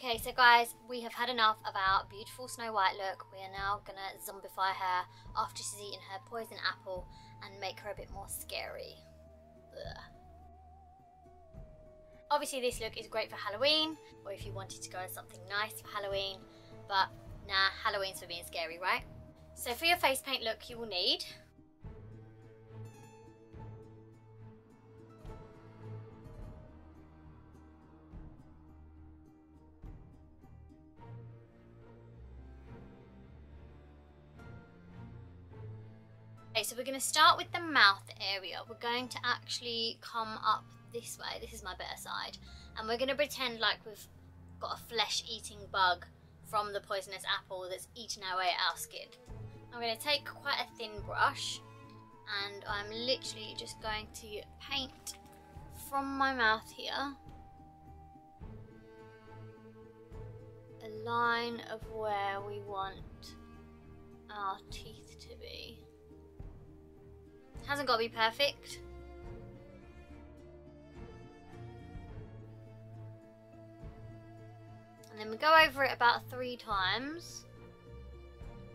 Okay, so guys, we have had enough of our beautiful Snow White look. We are now gonna zombify her after she's eaten her poison apple and make her a bit more scary. Ugh. Obviously this look is great for Halloween, or if you wanted to go as something nice for Halloween, but nah, Halloween's for being scary, right? So for your face paint look you will need okay, so we're going to start with the mouth area. We're going to actually come up this way. This is my better side. And we're going to pretend like we've got a flesh-eating bug from the poisonous apple that's eaten away at our skin. I'm going to take quite a thin brush and I'm literally just going to paint from my mouth here a line of where we want our teeth to be. Hasn't got to be perfect. And then we go over it about 3 times.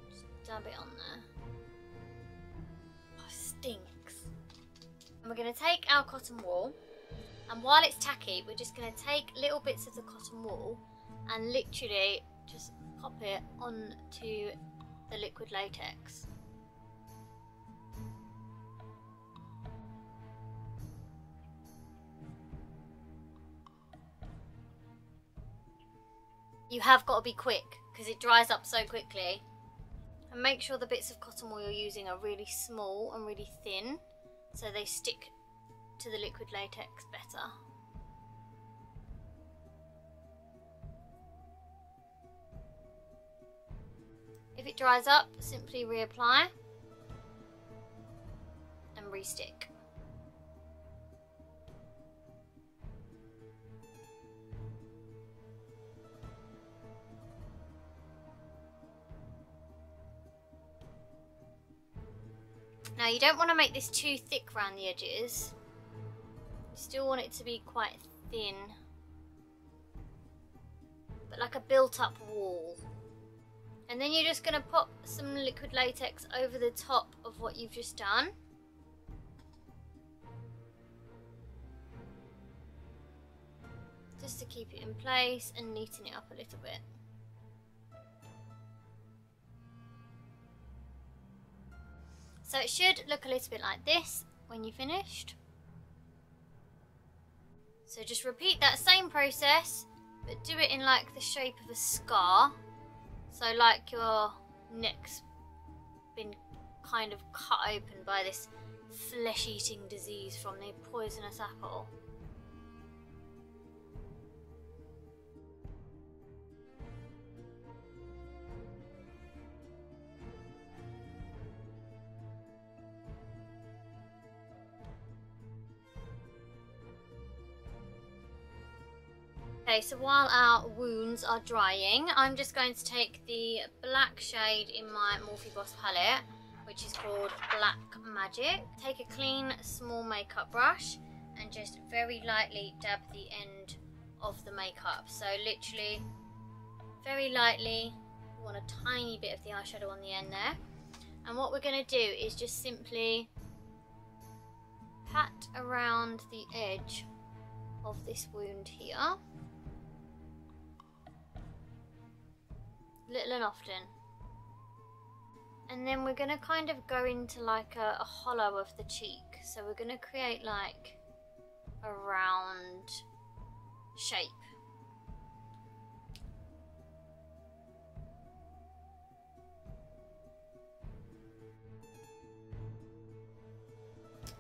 Just dab it on there. Oh, it stinks. And we're going to take our cotton wool, and while it's tacky, we're just going to take little bits of the cotton wool and literally just pop it onto the liquid latex. You have got to be quick because it dries up so quickly. And make sure the bits of cotton wool you're using are really small and really thin so they stick to the liquid latex better. If it dries up, simply reapply and re-stick. Now you don't want to make this too thick around the edges. You still want it to be quite thin, but like a built-up wall. And then you're just going to pop some liquid latex over the top of what you've just done. Just to keep it in place and neaten it up a little bit. So it should look a little bit like this when you're finished. So just repeat that same process, but do it in like the shape of a scar. So like your neck's been kind of cut open by this flesh-eating disease from the poisonous apple. Okay, so while our wounds are drying, I'm just going to take the black shade in my Morphe Boss palette, which is called Black Magic. Take a clean, small makeup brush and just very lightly dab the end of the makeup. So literally, very lightly, we want a tiny bit of the eyeshadow on the end there. And what we're going to do is just simply pat around the edge of this wound here. Little and often. And then we're going to kind of go into like a hollow of the cheek. So we're going to create like a round shape.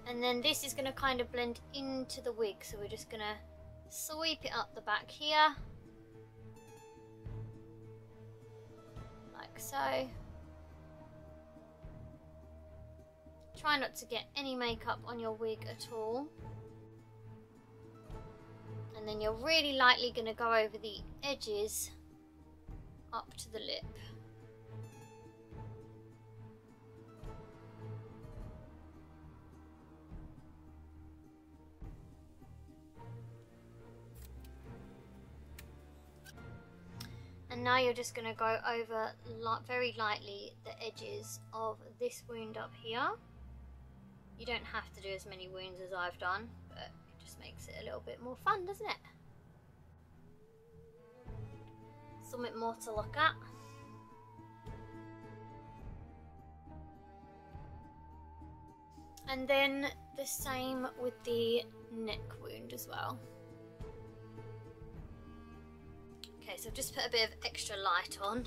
And then this is going to kind of blend into the wig. So we're just going to sweep it up the back here. Like so. Try not to get any makeup on your wig at all. And then you're really lightly going to go over the edges up to the lip. now you're just going to go over very lightly the edges of this wound up here. You don't have to do as many wounds as I've done, but it just makes it a little bit more fun, doesn't it? Something more to look at. And then the same with the neck wound as well. Okay, so I've just put a bit of extra light on.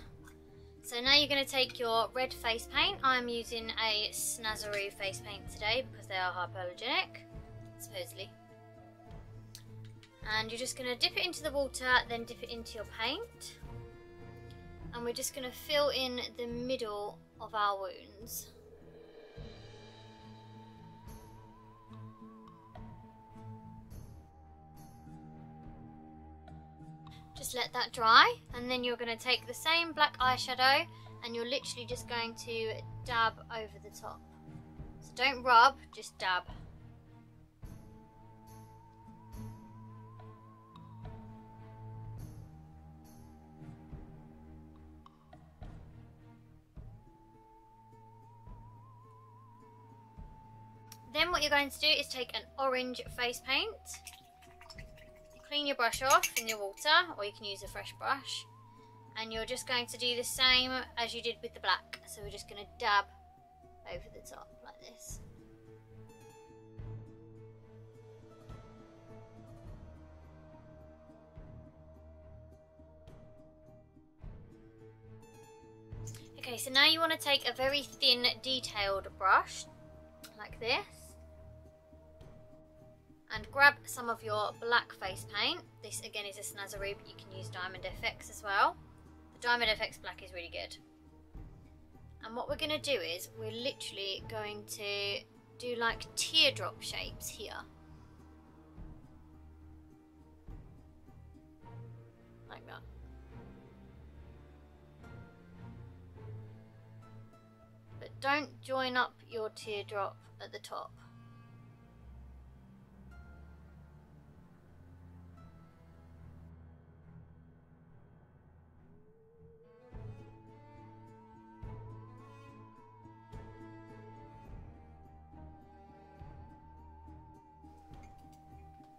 So now you're going to take your red face paint. I'm using a Snazaroo face paint today because they are hypoallergenic, supposedly. And you're just going to dip it into the water, then dip it into your paint. And we're just going to fill in the middle of our wounds. Just let that dry, and then you're going to take the same black eyeshadow and you're literally just going to dab over the top. So don't rub, just dab. Then what you're going to do is take an orange face paint. Clean your brush off in your water, or you can use a fresh brush, and you're just going to do the same as you did with the black. So we're just going to dab over the top like this. Okay, so now you want to take a very thin detailed brush like this and grab some of your black face paint. This again is a Snazaroo, but you can use Diamond FX as well. The Diamond FX black is really good. And what we're going to do is we're literally going to do like teardrop shapes here. Like that. But don't join up your teardrop at the top.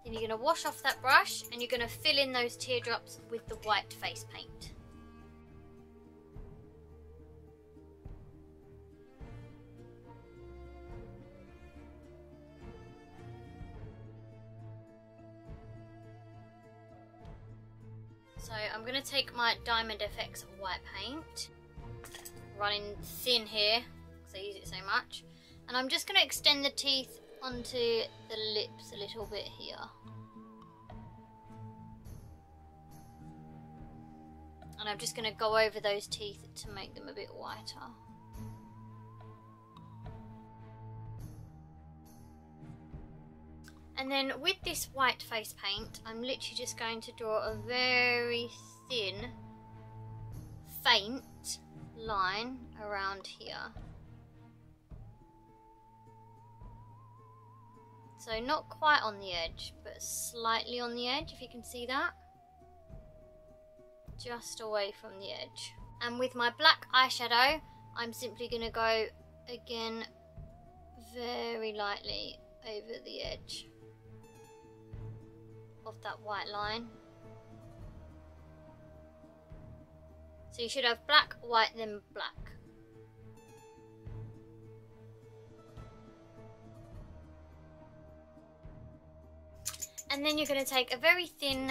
Then you're going to wash off that brush and you're going to fill in those teardrops with the white face paint. So I'm going to take my Diamond FX white paint, running thin here because I use it so much, and I'm just going to extend the teeth onto the lips a little bit here. And I'm just going to go over those teeth to make them a bit whiter. And then with this white face paint, I'm literally just going to draw a very thin, faint line around here. So not quite on the edge, but slightly on the edge, if you can see that. Just away from the edge. And with my black eyeshadow, I'm simply going to go again very lightly over the edge of that white line. So you should have black, white, then black. And then you're going to take a very thin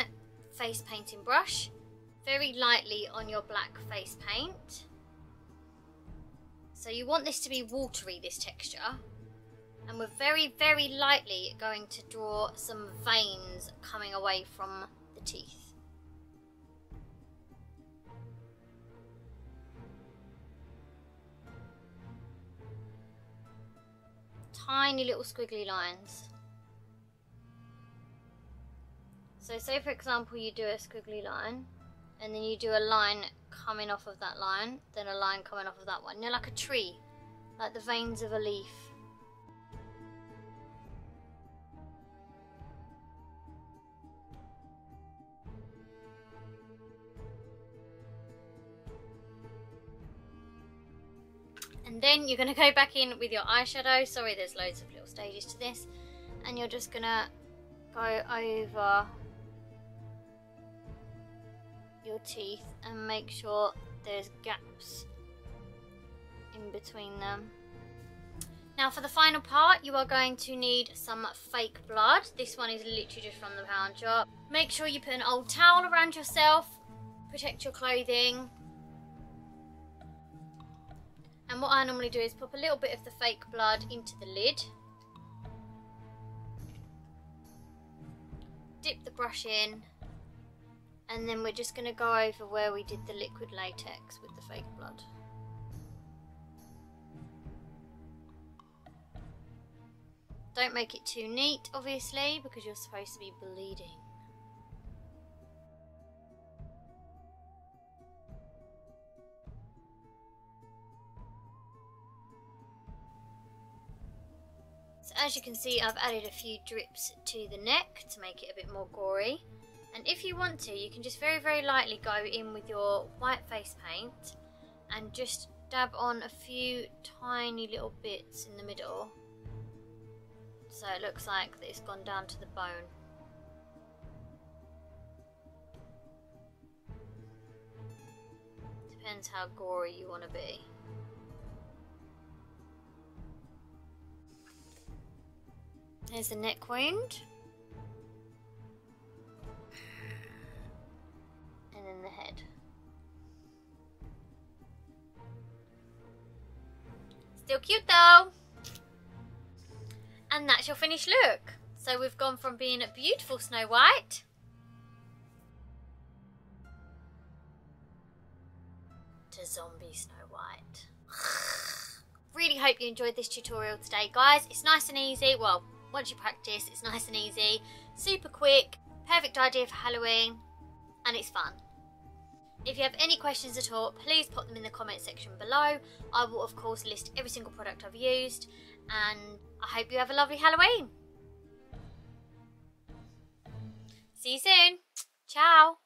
face painting brush, very lightly on your black face paint. So you want this to be watery, this texture. And we're very, very lightly going to draw some veins coming away from the teeth. Tiny little squiggly lines. So say for example you do a squiggly line, and then you do a line coming off of that line, then a line coming off of that one. You know, like a tree, like the veins of a leaf. And then you're going to go back in with your eyeshadow. Sorry, there's loads of little stages to this. And you're just going to go over your teeth and make sure there's gaps in between them. Now for the final part, you are going to need some fake blood. This one is literally just from the pound shop. Make sure you put an old towel around yourself, protect your clothing. And what I normally do is pop a little bit of the fake blood into the lid. Dip the brush in. And then we're just going to go over where we did the liquid latex with the fake blood. Don't make it too neat, obviously, because you're supposed to be bleeding. So as you can see, I've added a few drips to the neck to make it a bit more gory. And if you want to, you can just very, very lightly go in with your white face paint and just dab on a few tiny little bits in the middle. So it looks like it's gone down to the bone. Depends how gory you want to be. Here's the neck wound. And then the head. Still cute though! And that's your finished look. So we've gone from being a beautiful Snow White to zombie Snow White. Really hope you enjoyed this tutorial today, guys. It's nice and easy. Well, once you practice, it's nice and easy. Super quick, perfect idea for Halloween, and it's fun. If you have any questions at all, please pop them in the comment section below. I will, of course, list every single product I've used, and I hope you have a lovely Halloween. See you soon. Ciao.